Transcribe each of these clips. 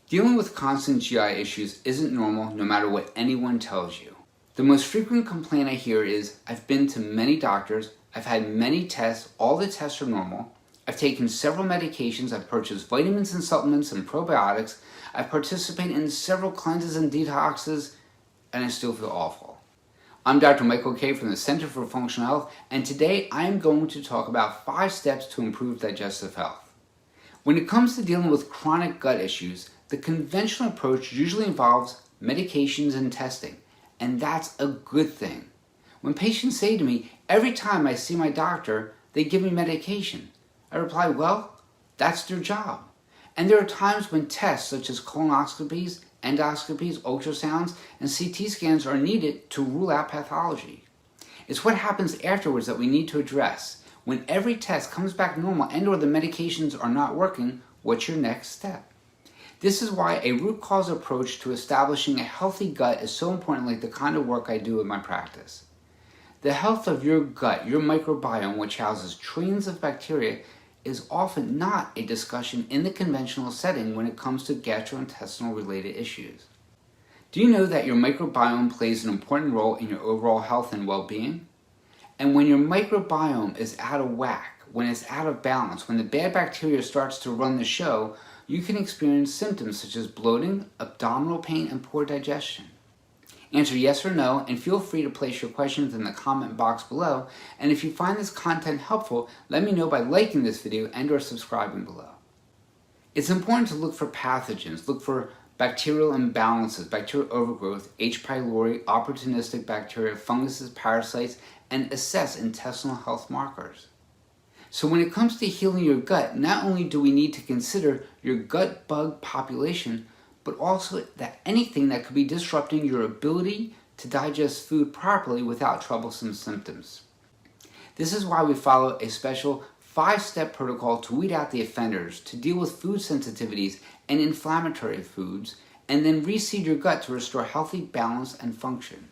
Dealing with constant GI issues isn't normal no matter what anyone tells you. The most frequent complaint I hear is, I've been to many doctors, I've had many tests, all the tests are normal, I've taken several medications, I've purchased vitamins and supplements and probiotics, I've participated in several cleanses and detoxes, and I still feel awful. I'm Dr. Michael K. from the Center for Functional Health, and today I am going to talk about 5 steps to improve digestive health. When it comes to dealing with chronic gut issues, the conventional approach usually involves medications and testing, and that's a good thing. When patients say to me, every time I see my doctor, they give me medication, I reply, well, that's their job. And there are times when tests such as colonoscopies, endoscopies, ultrasounds, and CT scans are needed to rule out pathology. It's what happens afterwards that we need to address. When every test comes back normal and or the medications are not working, what's your next step? This is why a root cause approach to establishing a healthy gut is so important, like the kind of work I do in my practice. The health of your gut, your microbiome, which houses trillions of bacteria, is often not a discussion in the conventional setting when it comes to gastrointestinal related issues. Do you know that your microbiome plays an important role in your overall health and well-being? And when your microbiome is out of whack, when it's out of balance, when the bad bacteria starts to run the show, you can experience symptoms such as bloating, abdominal pain, and poor digestion. Answer yes or no, and feel free to place your questions in the comment box below. And if you find this content helpful, let me know by liking this video and or subscribing below. It's important to look for pathogens, look for bacterial imbalances, bacterial overgrowth, H. pylori, opportunistic bacteria, funguses, parasites, and assess intestinal health markers. So when it comes to healing your gut, not only do we need to consider your gut bug population, but also that anything that could be disrupting your ability to digest food properly without troublesome symptoms. This is why we follow a special 5-step protocol to weed out the offenders, to deal with food sensitivities and inflammatory foods, and then reseed your gut to restore healthy balance and function.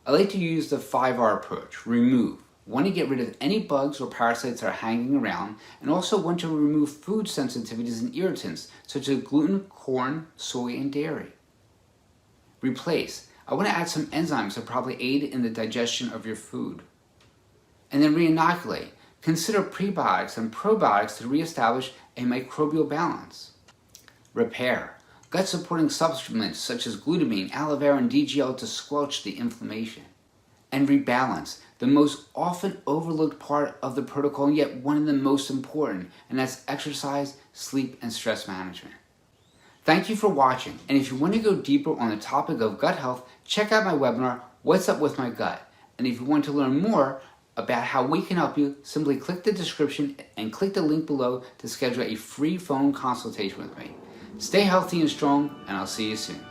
I like to use the 5R approach. Remove. Want to get rid of any bugs or parasites that are hanging around, and also want to remove food sensitivities and irritants such as gluten, corn, soy, and dairy. Replace. I want to add some enzymes that probably aid in the digestion of your food. And then reinoculate. Consider prebiotics and probiotics to reestablish a microbial balance. Repair. Gut supporting supplements such as glutamine, aloe vera, and DGL to squelch the inflammation. And rebalance, the most often overlooked part of the protocol, and yet one of the most important, and that's exercise, sleep, and stress management. Thank you for watching, and if you want to go deeper on the topic of gut health, check out my webinar, What's Up With My Gut? And if you want to learn more about how we can help you, simply click the description and click the link below to schedule a free phone consultation with me. Stay healthy and strong, and I'll see you soon.